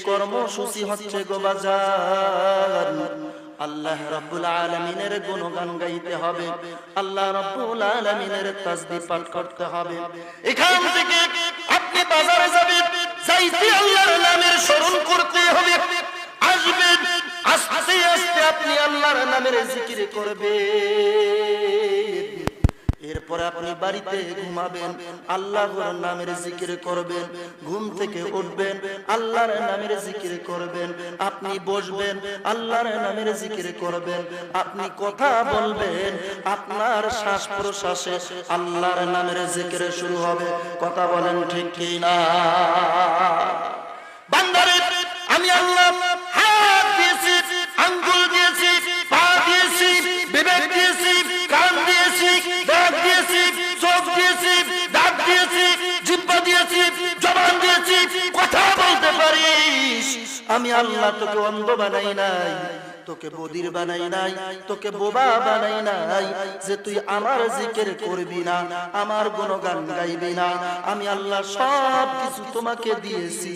কর্মসূচি হচ্ছে গো বাজার, আল্লাহ রাব্বুল আলামিনের গুণগান গাইতে হবে, আল্লাহ রাব্বুল আলামিনের তাসবিহ পাঠ করতে হবে। এখান থেকে আপনি বাজারে যাবেন, যাইতে আল্লাহর নামের স্মরণ করতে হবে। আসবেন, আস্তে আস্তে আপনি আল্লাহর নামের জিকির করবেন। এরপরে আপনি বাড়িতে ঘুমাবেন, আল্লাহর নামের জিকির করবেন। ঘুম থেকে উঠবেন, আল্লাহর নামের জিকির করবেন। আপনি বসবেন, আল্লাহর নামের জিকির করবেন। আপনি কথা বলবেন, আপনার শ্বাস প্রশ্বাসে আল্লাহর নামের জিকির শুরু হবে। কথা বলেন ঠিক কি না? বান্দারে, আমি আল্লাহ হাত দিয়েছি, আঙ্গুল দিয়েছি, পা দিয়েছি, বিবেক দিয়েছি, কান দিয়েছি, দাঁত দিয়েছি, চোখ দিয়েছি, দাঁত দিয়েছি, জিহ্বা দিয়েছি, জবান দিয়েছি, কথা বলতে পারিস। আমি আল্লাহ তোকে অন্ধ বানাই নাই, তোকে বধির বানাই নাই, তোকে বোবা বানাই নাই যে তুই আমার জিকির করবি না, আমার গুণগান গাইবি না। আমি আল্লাহ সব কিছু তোমাকে দিয়েছি,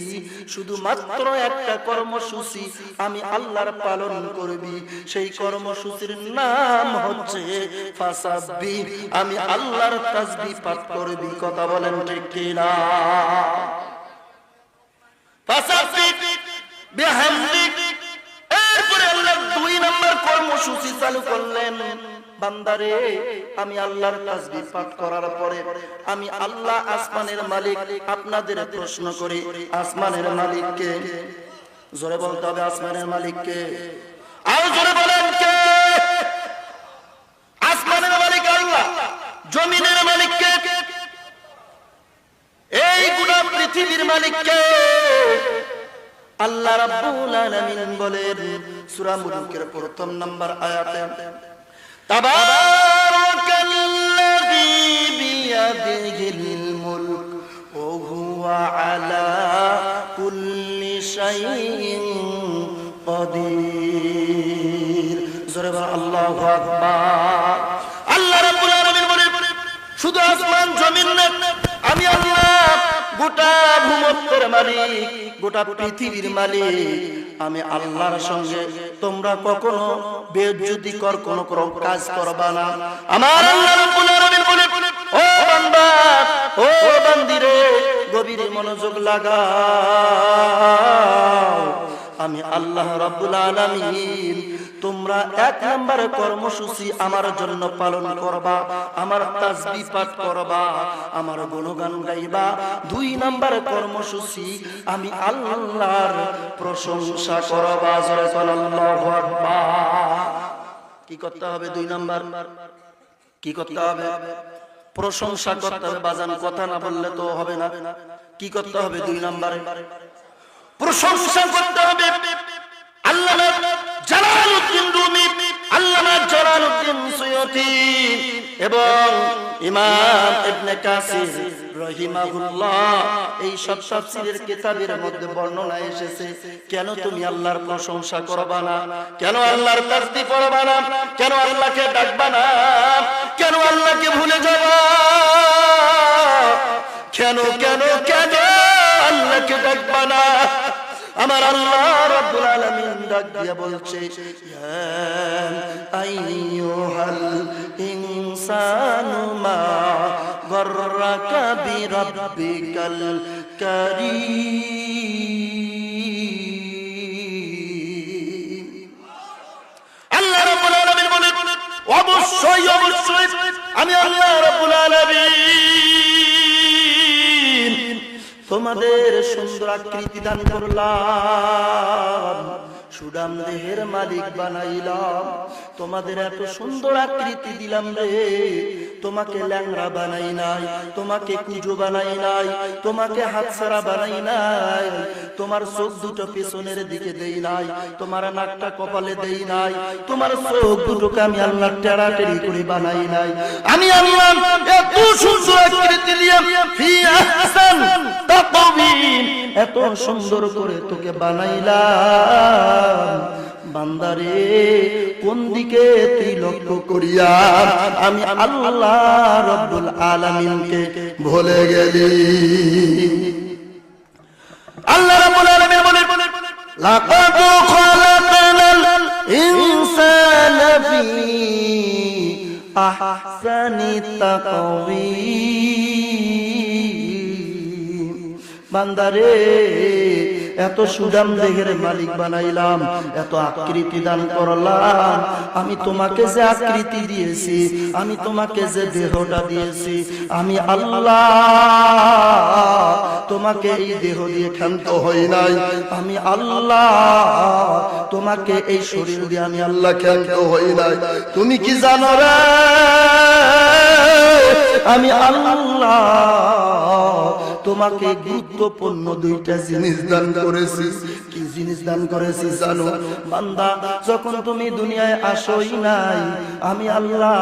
শুধুমাত্র একটা কর্মসূচি আমি আল্লাহর পালন করবি। সেই কর্মসূচির নাম হচ্ছে ফাসাব্বিহ, আমি আল্লাহর তাসবিহ পাঠ করবি। কথা বলেন ঠিক কি না? ফাসাব্বিহ বিহামদিক। এরপরে আল্লাহ 2 নম্বর কর্মসূচি চালু করলেন। বান্দারে, আমি আল্লাহর তাসবিহ পাঠ করার পরে আমি আল্লাহ আসমানের মালিক। আপনাদের প্রশ্ন করি, আসমানের মালিক কে? জোরে বলতে হবে, আসমানের মালিক কে? আর জোরে বলেন কে? আসমানের মালিক আল্লাহ। জমিনের মালিক কে? এই গোটা পৃথিবীর মালিক কে? আল্লাহ রাব্বুল আলামিন বলেন সূরা মুলকের 1 নম্বর আয়াতে, তাবারাকাল্লাযী বিয়াদিহিল মুলক ওয়া হুয়া আলা কুল্লি শাইইন কাদির। জোরে বল আল্লাহু আকবার। আল্লাহ রাব্বুল আলামিন বলেন শুধু আসমান জমিন না, আমি আল্লাহ গোটা ভূমণ্ডলের মালিক, গোটা পৃথিবীর মালিক। আমি আল্লাহর সঙ্গে তোমরা কখনো বেইজ্জতিকর কোন কাজ করবা না। আমার আল্লাহ রাব্বুল আলামিন বলে, ও বান্দা, ও বান্দিরে, গভীর মনোযোগ লাগাও। আমি আল্লাহ রাব্বুল আলামিন তোমরা 1 নম্বর কর্মসূচি আমার জন্য পালন করবা, আমার তাসবিহ পাঠ করবা, আমার গুণগান গাইবা। 2 নম্বর কর্মসূচি আমি আল্লাহর প্রশংসা করবা। জোরে বলেন আল্লাহু আকবার। কি করতে হবে? 2 নম্বর কি করতে হবে? প্রশংসা করতে হবে। বাজান, কথা না বললে তো হবে না। কি করতে হবে? 2 নম্বরে প্রশংসা করতে হবে। আল্লামা জালালউদ্দিন রুমি, আল্লামা জালালউদ্দিন সুয়ুতি এবং ইমাম ইবনে কাসির রাহিমাহুল্লাহ এই সব তাফসীরের কিতাবের মধ্যে বর্ণনা এসেছে, কেন তুমি আল্লাহর প্রশংসা করবা না, কেন আল্লাহর তাসবিহ পড়বা না, কেন আল্লাহকে ডাকবা না, কেন আল্লাহকে ভুলে যাবা, কেন কেন কেন আল্লাহকে ডাকবা না? আমার আল্লাহ রাব্বুল আলামিন ডাক দিয়া বলছে, ইয়া আইয়ুহাল ইনসানু মা গররাকা বিরাব্বিকাল কারীম। আল্লাহ রাব্বুল আলামিন বলেন, অবশ্যই অবশ্যই আমি আল্লাহ রাব্বুল আলামিন তোমাদের সুন্দর আকৃতি দান করলাম, সুদাম দেহের মালিক বানাইলাম, তোমাদের এত সুন্দর আকৃতি দিলাম রে। তোমাকে ল্যাংড়া বানাই নাই, তোমাকে কুজো বানাই নাই, তোমাকে হাতছাড়া বানাই নাই, তোমার চোখ দুটো পেছনের দিকে দেই নাই, তোমার নাকটা কপালে দেই নাই, তোমার চোখ দুটোকে আমি আল্লাহ টেরাটেরি করে বানাই নাই। আমি আল্লাহ এত সুন্দর আকৃতি দিয়ে ফি আহসান তাকওয়িম, এত সুন্দর করে তোকে বানাইলাম। বান্দারে, কোন দিকে তুই লক্ষ্য করিয়া আমি আল্লাহ রাব্বুল আলামিনকে ভুলে গেলি? আল্লাহ রাব্বুল আলামিন বলেন, লাকাদ খালাকনাল ইনসানা ফি আহসানি তাকওয়িম। বান্দারে এত সুদাম দেহের মালিক বানাইলাম, এত আকৃতি দান করলাম, আমি তোমাকে যে আকৃতি দিয়েছি, আমি তোমাকে যে দেহটা দিয়েছি, আমি আল্লাহ তোমাকে এই দেহ দিয়ে ক্ষান্ত হই নাই, আমি আল্লাহ তোমাকে এই শরীর দিয়ে আমি আল্লাহ ক্ষান্ত হই নাই। তুমি কি জানো রে, আমি আল্লাহ তোমাকে গুরুত্বপূর্ণ দুইটা জিনিস দান করেছি। কি জিনিস দান করেছি জানো? বান্দা, যখন তুমি দুনিয়ায় আসোই নাই, আমি আল্লাহ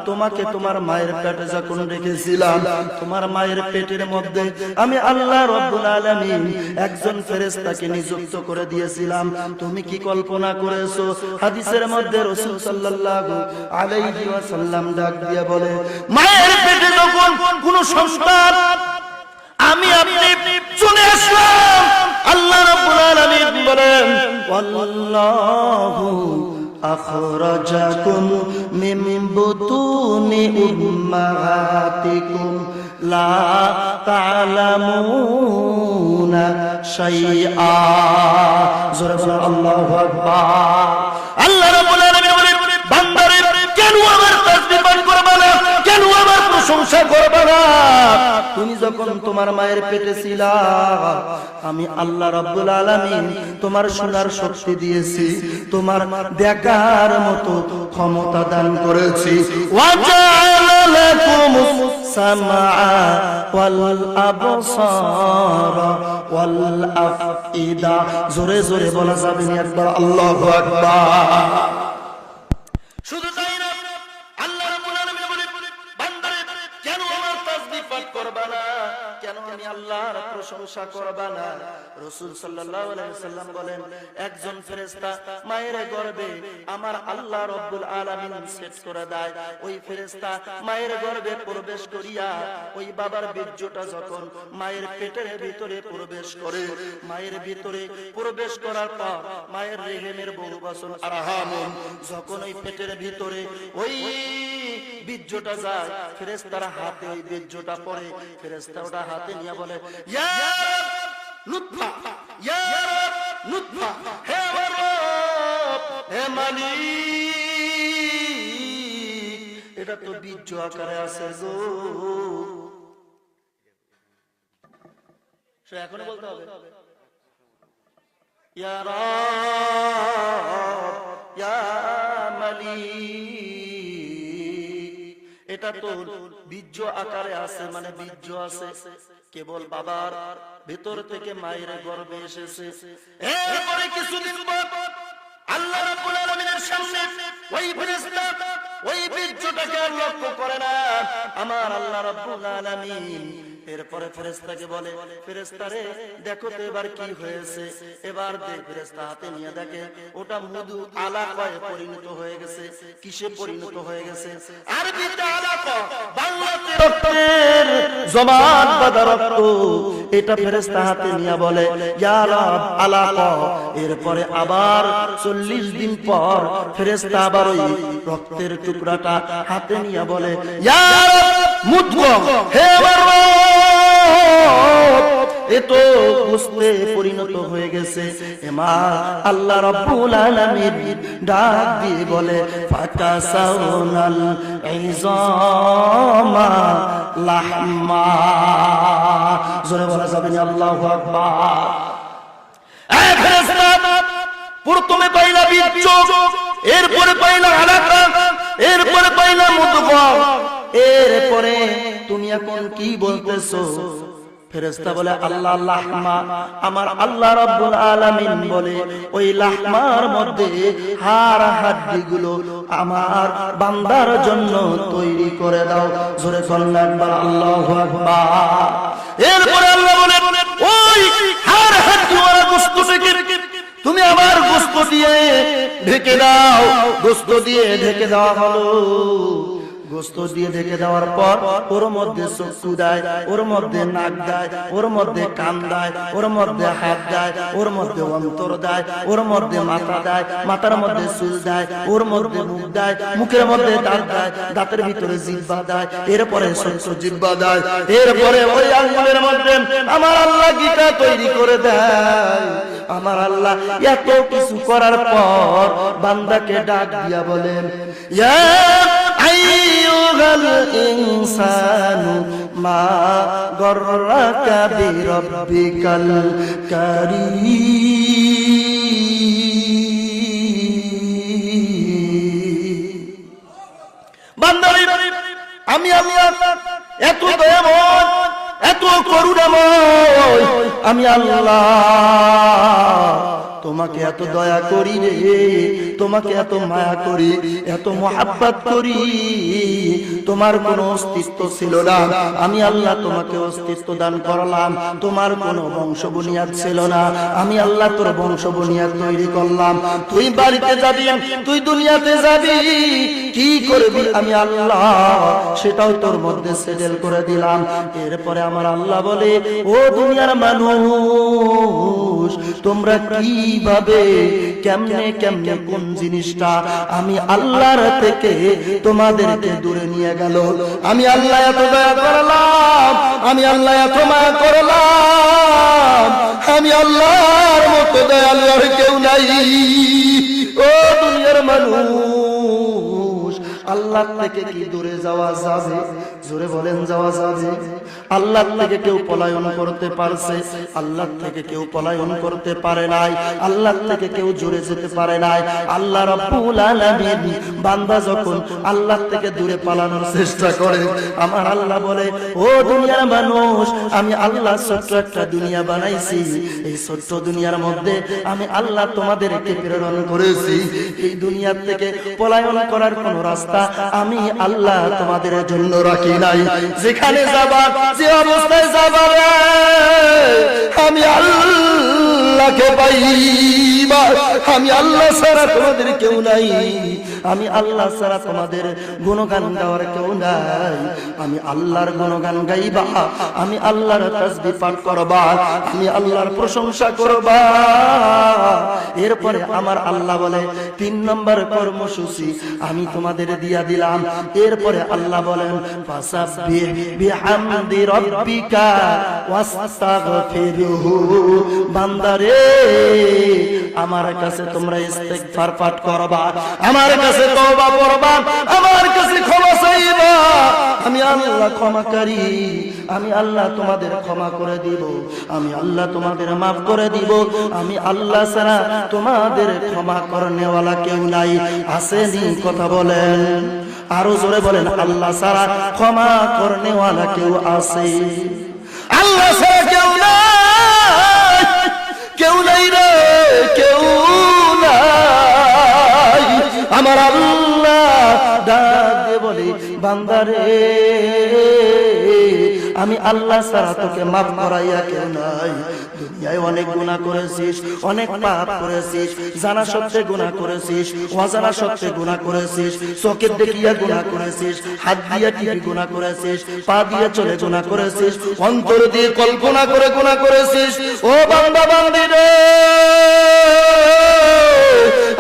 তোমাকে তোমার মায়ের পেটে যখন রেখেছিলাম, তোমার মায়ের পেটের মধ্যে আমি আল্লাহ রব্বুল আলামিন একজন ফেরেশতাকে নিযুক্ত করে দিয়েছিলাম। তুমি কি কল্পনা করেছো? হাদিসের মধ্যে রাসূল সাল্লাল্লাহু আলাইহি ওয়াসাল্লাম ডাক দিয়ে বলে, মায়ের পেটে যখন কোন সন্তান আমি আপনি চলে আসলাম, আল্লাহ রাব্বুল আলামিন বলেন, ওয়াল্লাহু আখরাজাকুম মিন বুতুনি উম্মাহাতিকুম লা তা'লামুনা শাইআ। জোরে বলেন আল্লাহু আকবার। আল্লাহ রাব্বুল আলামিন বলেন, বান্দারে কেন আমার তাসবিহ পাঠ করবে না, কেন আমার প্রশংসা করবে না? তুমি যখন তোমার মায়ের পেটে ছিলা, আমি আল্লাহ রাব্বুল আলামিন তোমার শোনার শক্তি দিয়েছি, তোমার দেখার মতো ক্ষমতা দান করেছি। ওয়াজা'আলা লাকুমুস সামআ ওয়াল আবসারা ওয়াল আফইদা। জোরে জোরে বলা যাবে না একবার আল্লাহু আকবার। শুধু তাই না, আল্লাহ রাব্বুল আলামিন বলেন, বান্দারে কেন আমার তাসবিহ পাঠ করবা না, কেন আমি আল্লাহর প্রশংসা করবা না? রাসূল সাল্লাল্লাহু আলাইহি ওয়াসাল্লাম বলেন, একজন ফেরেশতা মায়ের গর্ভে আমার আল্লাহ রাব্বুল আলামিন সেট করে দেয়। ওই ফেরেশতা মায়ের গর্ভে প্রবেশ করিয়া ওই বাবার বীর্যটা যখন মায়ের পেটের ভিতরে প্রবেশ করে, মায়ের ভিতরে প্রবেশ করার পর মায়ের রেহেমের বহু বচন আরহামুন, যখন ওই পেটের ভিতরে ওই বীর্যটা যায়, ফেরেশতার হাতে ওই বীর্যটা পড়ে, ফেরেশতা ওটা হাতে নিয়ে বলে, ইয়া নুতফা, ইয়া নুতফা, হে রব, হে মালিক, এটা তো বীর্য আকারে আছে গো। সে এখনো বলতে হবে, ইয়া রব, ইয়া মালিক, এটা তো বীর্য আকারে আছে, মানে বীর্য আছে, কেবল বাবার ভিতর থেকে মায়ের গর্ভে এসেছে। এরপরে কিছুদিন পর আল্লাহ রাব্বুল আলামিনের সামনে ওই ফেরেশতা ওই বীর্যটাকে লক্ষ্য করে না, আমার আল্লাহ রাব্বুল আলামিন এরপরে ফেরেশতাকে বলে, ফেরেশতারে দেখো তো এবার কি হয়েছে। এবার ফেরেশতা হাতে নিয়ে দেখে ওটা মধু আলাকায় পরিণত হয়ে গেছে। কিসে পরিণত হয়ে গেছে? আরবিতে আলাকা, বাংলাতে রক্তের জমাট বাঁধা রক্ত। এটা ফেরেশতা হাতে নিয়ে বলে, ইয়া রব আলাকা। এরপরে আবার 40 দিন পর ফেরেশতা আবার ওই রক্তের টুকরাটা হাতে নিয়ে বলে, ইয়া রব মুদগা, হে আমার রব, এতো গোশতে পরিণত হয়ে গেছে। এবার আল্লাহ রাব্বুল আলামিন ডাক দিয়ে বলে, ফাকাসাউনাল ইযামা লাহমা। জোরে বলা যাবে না আল্লাহু আকবার। এই ফেরেশতা প্রথমে পাইলা বীর্য, এরপরে পাইলা আলাকা, এরপরে পাইলা মুদগা, এরপরে তুমি এখন কি বলতেছো? ফেরেশতা বলে, আল্লাহ লাহমা, আমার আল্লাহ রাব্বুল আলামিন বলে ওই লাহমার মধ্যে হাড় হাড্ডিগুলো আমার বান্দার জন্য তৈরি করে দাও। জোরে বলেন একবার আল্লাহু আকবার। এরপরে আল্লাহ বলে, ওই হাড় হাড্ডি ওরা গোশতটাকে তুমি আমার গোশত দিয়ে ঢেকে দাও। গোশত দিয়ে ঢেকে দেওয়া হলো। গোস্ত দিয়ে ঢেকে দেওয়ার পর ওর মধ্যে চক্ষু দেয়, ওর মধ্যে নাক দেয়, ওর মধ্যে কান দেয়, ওর মধ্যে হাত দেয়, ওর মধ্যে অন্তর দেয়, ওর মধ্যে মাথা দেয়, মাথার মধ্যে চুল দেয়, ওর মধ্যে মুখ দেয়, মুখের মধ্যে দাঁত দেয়, দাঁতের ভিতরে জিহ্বা দেয়, এরপরে ছোট জিহ্বা দেয়, এরপরে ওই আঙ্গুলের মধ্যে আমার আল্লাহ গীতা তৈরি করে দেয়। আমার আল্লাহ এত কিছু করার পর বান্দাকে ডাক দিয়া বলেন, ইয়া আইয়ুহাল ইনসানু মা গররাকা বিরাব্বিকাল কারীম। বান্দারে আমি আল্লাহ এত দয়াময়, এত করুণাময়, আমি আল্লাহ তোমাকে এত দয়া করি রে, তোমাকে এত মায়া করি, এত মহাব্বত করি। তোমার কোনো অস্তিত্ব ছিল না, আমি আল্লাহ তোমাকে অস্তিত্ব দান করলাম। তোমার কোনো বংশ বুনিয়াদ ছিল না, আমি আল্লাহ তোর বংশ বুনিয়াদ তৈরি করলাম। তুই বাড়িতে যাবি, তুই দুনিয়াতে যাবি, কি করবি আমি আল্লাহ সেটাও তোর মধ্যে সেটেল করে দিলাম। এরপরে আমার আল্লাহ বলে, ও দুনিয়ার মানুষ, তোমরা কিভাবে কেমনে কেমনে কোন জিনিসটা আমি আল্লাহর থেকে তোমাদেরকে দূরে নিয়ে গেল। আমি আল্লাহ এত দয়া করলাম, আমি আল্লাহ এত মায়া করলাম, আমি আল্লাহর মতো দয়ালু আর কেউ নাই। ও দুনিয়ার মানুষ, আল্লাহ থেকে কি দূরে যাওয়া যাবে? জোরে বলেন, যাওয়া যাবে? আল্লাহ থেকে কেউ পলায়ন করতে পারছে? আল্লাহ থেকে কেউ পলায়ন করতে পারে নাই। আল্লাহ থেকে কেউ জুড়ে যেতে পারে নাই। আল্লাহ রাব্বুল আলামিন বান্দা যখন আল্লাহ থেকে দূরে পালানোর চেষ্টা করে, আমার আল্লাহ বলে, ও দুনিয়ার মানুষ, আমি আল্লাহ ছোট্ট একটা দুনিয়া বানাইছি। এই ছোট্ট দুনিয়ার মধ্যে আমি আল্লাহ তোমাদেরকে প্রেরণ করেছি। এই দুনিয়ার থেকে পলায়ন করার কোন রাস্তা আমি আল্লাহ তোমাদের জন্য রাখি নাই। যেখানে যাবা, যে অবস্থায় যাবা, আমি আল্লাহকে পাইবা। আমি আল্লাহ ছাড়া তোমাদের কেউ নাই, আমি আল্লাহ ছাড়া তোমাদের গুণগান গাওয়ার কেউ নাই। আমি আল্লাহর গুণগান গাইবা, আমি আল্লাহর তাসবিহ পাঠ করবা, আমি আল্লাহর প্রশংসা করবা। এরপরে আমার আল্লাহ বলে, 3 নম্বর কর্মসূচি আমি তোমাদের দিয়া দিলাম। এরপরে আল্লাহ বলেন, ফাসাব্বিহ বিহামদি রাব্বিকা ওয়াস্তাগফিরহু। বান্দারে, আমার কাছে তোমরা ইস্তিগফার পাঠ করবা, আমার কাছে তওবা করবা, আমার কাছে ক্ষমা চাইবা। আমি আল্লাহ ক্ষমাকারী, আমি আল্লাহ তোমাদের ক্ষমা করে দিব, আমি আল্লাহ তোমাদের মাফ করে দিব। আমি আল্লাহ ছাড়া তোমাদের ক্ষমা করনেওয়ালা কেউ নাই। আসেনি? কথা বলেন, আরো জোরে বলেন, আল্লাহ ছাড়া ক্ষমা করনেওয়ালা কেউ আছে? আল্লাহ ছাড়া কেউ নাই, কেউ নাই রে, কেউ নাই। আমার আল্লাহ ডাক দিয়ে বলে, বান্দারে, আমি আল্লাহ ছাড়া তোকে মাফ করাইয়া কেউ নাই। দুনিয়ায় অনেক গুনাহ করেছিস, অনেক পাপ করেছিস, জানা সত্ত্বে গুনাহ করেছিস, অজানা সত্ত্বে গুনাহ করেছিস, চোখের দেখিয়া গুনাহ করেছিস, হাত দিয়ে টিপে গুনাহ করেছিস, পা দিয়ে চলে গুনাহ করেছিস, অন্তর দিয়ে কল্পনা করে গুনাহ করেছিস। ও বান্দা বান্দি রে,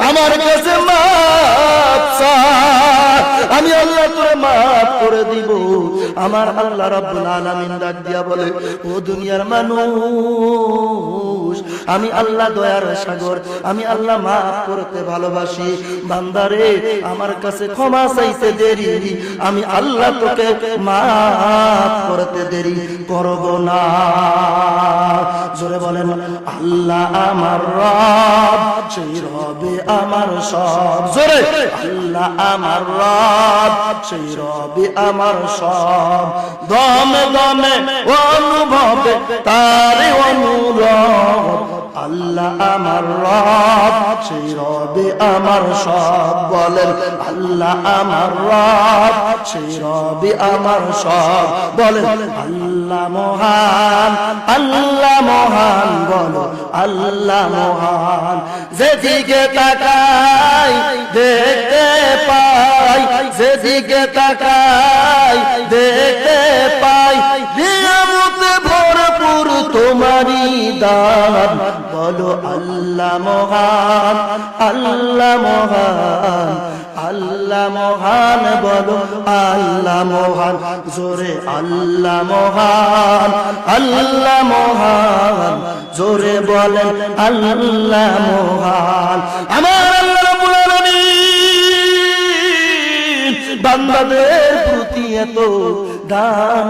আমার কাছে মাফ চা, আমি আল্লাহ তোরে মাফ করে দিব। আমার আল্লাহ রাব্বুল আলামিন ডাক দিয়া বলে, ও দুনিয়ার মানুষ, আমি আল্লাহ দয়ার সাগর, আমি আল্লাহ মাফ করতে ভালোবাসি। বান্দারে, আমার কাছে ক্ষমা চাইতে দেরি, আমি আল্লাহ তোকে মাফ করতে দেরি করব না। জোরে বলেন, আল্লাহ আমার রব, সেই রবে আমার সব। জোরে, আল্লাহ আমার রব, সেই রবে আমার সব। দমে দমে অনুভবে তারে অনুরব। আল্লাহ আমার রব, সেই রবে আমার সব। বলেন, আল্লাহ আমার রব, সেই রবে আমার সব। বলেন, আল্লাহ মহান, আল্লাহ মহান। বলো, আল্লাহ মহান। যেদিকে তাকাই দেখতে পাই যেদিকে তাকাই দেখতে পাই নিয়ামতে ভরপুর তোমারই দান। বলো আল্লাহ মহান, আল্লাহ মহান, আল্লাহ মহান, বলো আল্লাহ মহান, জোরে আল্লাহ মহান, আল্লাহ মহান, জোরে বলেন আল্লাহ মহান। আমার আল্লাহ রাব্বুল আলামিন বান্দাদের প্রতি এত দান